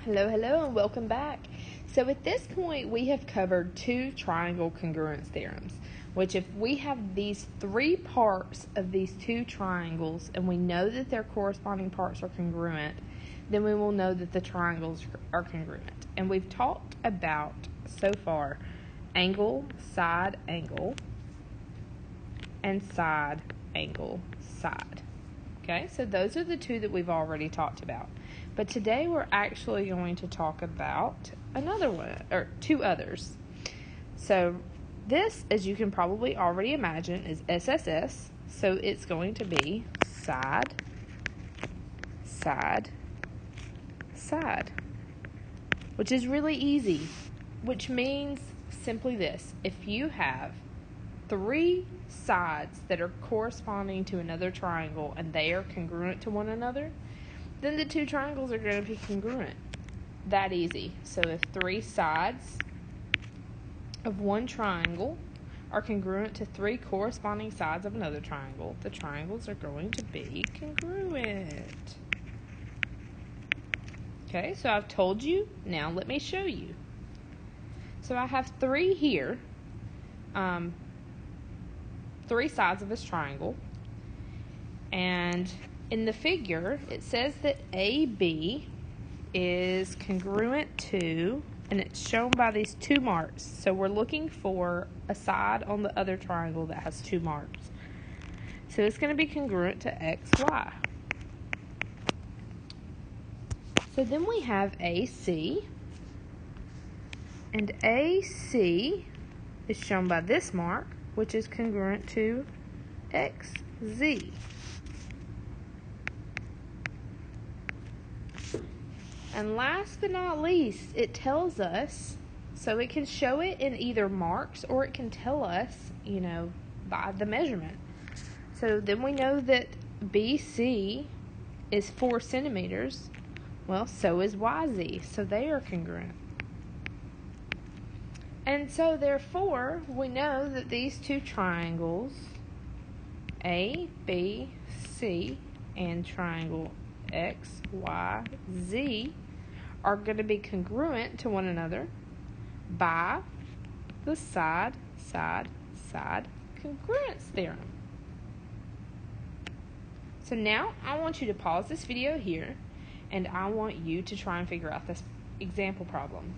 Hello, and welcome back. So at this point, we have covered two triangle congruence theorems, which if we have these three parts of these two triangles, and we know that their corresponding parts are congruent, then we will know that the triangles are congruent. And we've talked about, so far, angle, side, and side, angle, side. Okay, so those are the two that we've already talked about. But today we're actually going to talk about another one, or two others. So this, as you can probably already imagine, is SSS. So it's going to be side, side, side, which is really easy, which means simply this. If you have three sides that are corresponding to another triangle and they are congruent to one another, then the two triangles are going to be congruent. That easy. So if three sides of one triangle are congruent to three corresponding sides of another triangle, the triangles are going to be congruent. Okay, so I've told you. Now let me show you. So I have three here. Three sides of this triangle. And in the figure, it says that AB is congruent to, and it's shown by these two marks. So we're looking for a side on the other triangle that has two marks. So it's going to be congruent to XY. So then we have AC, and AC is shown by this mark, which is congruent to XZ. And last but not least, it tells us, so it can show it in either marks or it can tell us, by the measurement. So then we know that BC is 4 centimeters. Well, so is YZ. So they are congruent. And so therefore, we know that these two triangles, A, B, C, and triangle X, Y, Z, are going to be congruent to one another by the side, side, side congruence theorem. So now I want you to pause this video here, and I want you to try and figure out this example problem.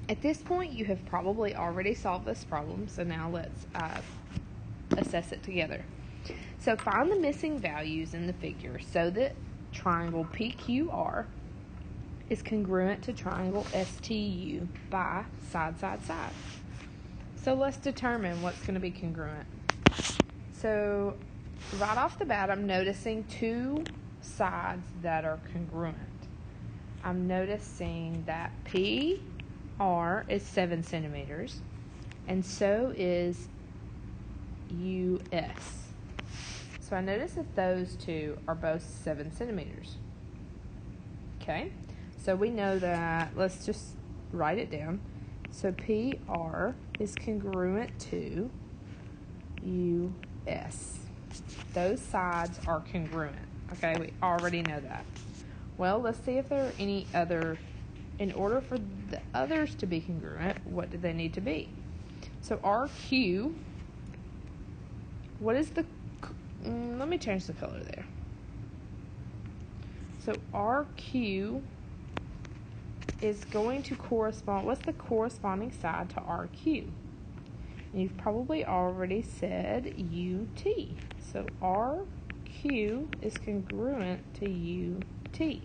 At this point, you have probably already solved this problem, so now let's assess it together. So find the missing values in the figure so that triangle PQR is congruent to triangle STU by side, side, side. So let's determine what's going to be congruent. So right off the bat, I'm noticing two sides that are congruent. I'm noticing that PR is 7 centimeters, and so is US. So I notice that those two are both 7 centimeters. Okay, so we know that, let's just write it down. So PR is congruent to US. Those sides are congruent. Okay, we already know that. Well, let's see if there are any other. In order for the others to be congruent, what do they need to be? So RQ, what is the, let me change the color there. So RQ is going to correspond, what's the corresponding side to RQ? And you've probably already said UT. So RQ is congruent to UT.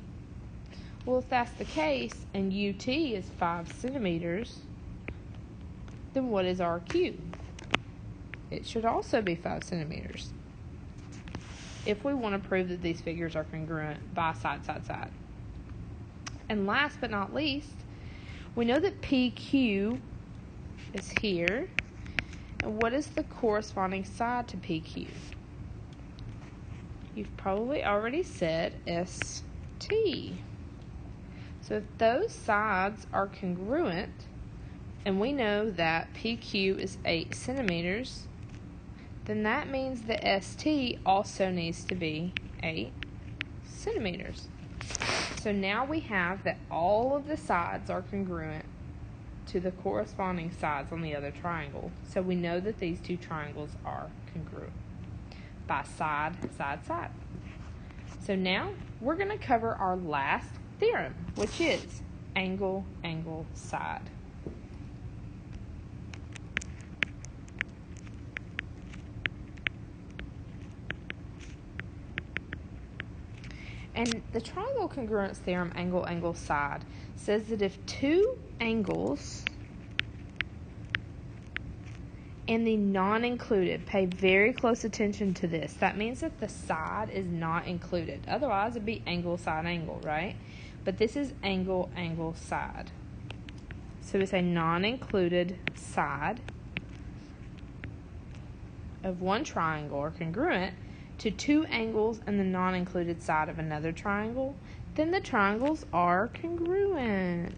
Well, if that's the case, and UT is 5 centimeters, then what is RQ? It should also be 5 centimeters. If we want to prove that these figures are congruent by side, side, side. And last but not least, we know that PQ is here. And what is the corresponding side to PQ? You've probably already said ST. So if those sides are congruent, and we know that PQ is 8 centimeters, then that means the ST also needs to be 8 centimeters. So now we have that all of the sides are congruent to the corresponding sides on the other triangle. So we know that these two triangles are congruent by side, side, side. So now we're going to cover our last theorem, which is angle, angle, side. And the triangle congruence theorem, angle, angle, side, says that if two angles and the non-included, pay very close attention to this. That means that the side is not included. Otherwise, it'd be angle, side, angle, right? But this is angle, angle, side. So it's a non-included side of one triangle or congruent to two angles and the non-included side of another triangle, then the triangles are congruent.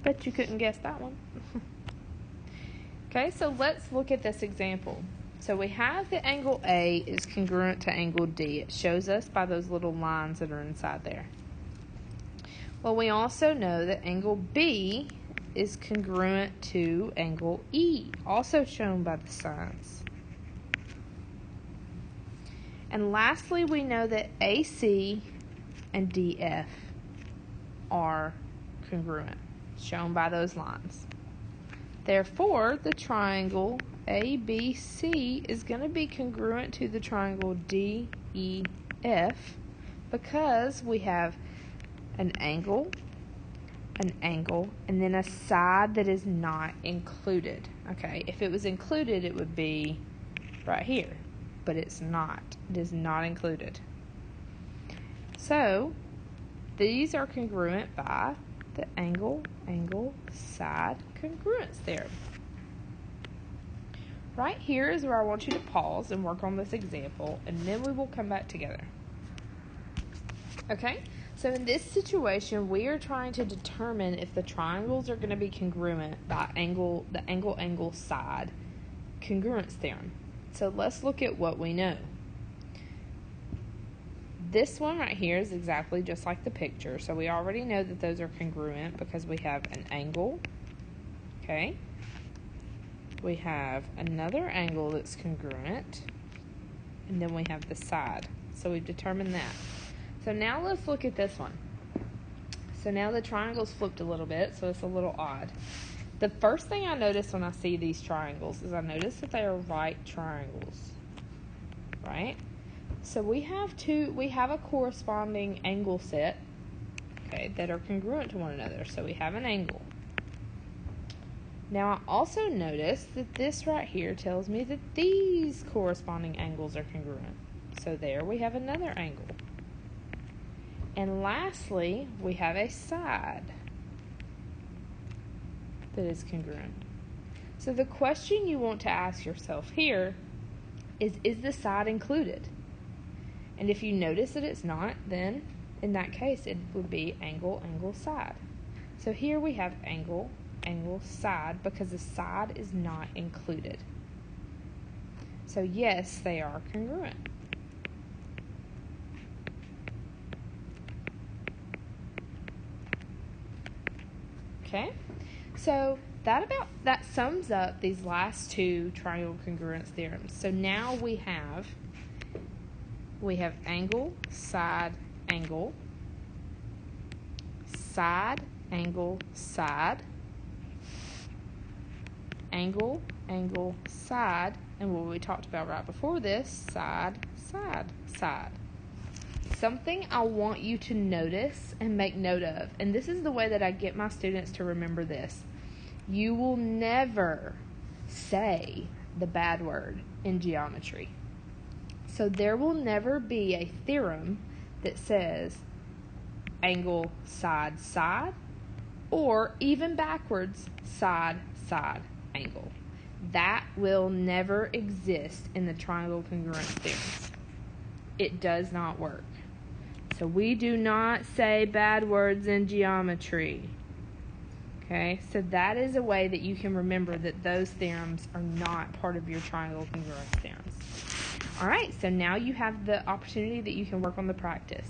Bet you couldn't guess that one. Okay, so let's look at this example. So we have that angle A is congruent to angle D. It shows us by those little lines that are inside there. Well, we also know that angle B is congruent to angle E, also shown by the signs. And lastly, we know that AC and DF are congruent, shown by those lines. Therefore, the triangle ABC is going to be congruent to the triangle DEF because we have an angle, and then a side that is not included. Okay, if it was included, it would be right here, but it's not. It is not included. So, these are congruent by the angle, angle, side congruence theorem. Right here is where I want you to pause and work on this example, and then we will come back together. Okay? So in this situation, we are trying to determine if the triangles are going to be congruent by the angle, angle, side congruence theorem. So let's look at what we know. This one right here is exactly just like the picture. So we already know that those are congruent because we have an angle. Okay. We have another angle that's congruent. And then we have the side. So we've determined that. So now let's look at this one. So now the triangle's flipped a little bit, so it's a little odd. The first thing I notice when I see these triangles is I notice that they are right triangles. Right? So we have a corresponding angle set, okay, that are congruent to one another. So we have an angle. Now I also notice that this right here tells me that these corresponding angles are congruent. So there we have another angle. And lastly, we have a side that is congruent. So the question you want to ask yourself here is the side included? And if you notice that it's not, then in that case it would be angle, angle, side. So here we have angle, angle, side because the side is not included. So yes, they are congruent. Okay, so that sums up these last two triangle congruence theorems. So now we have angle, side, angle, side, angle, side, angle, angle, side, and what we talked about right before this, side, side, side. Something I want you to notice and make note of, and this is the way that I get my students to remember this. You will never say the bad word in geometry. So there will never be a theorem that says angle, side, side, or even backwards, side, side, angle. That will never exist in the triangle congruence theorems. It does not work. So we do not say bad words in geometry. Okay, so that is a way that you can remember that those theorems are not part of your triangle congruence theorems. All right, so now you have the opportunity that you can work on the practice.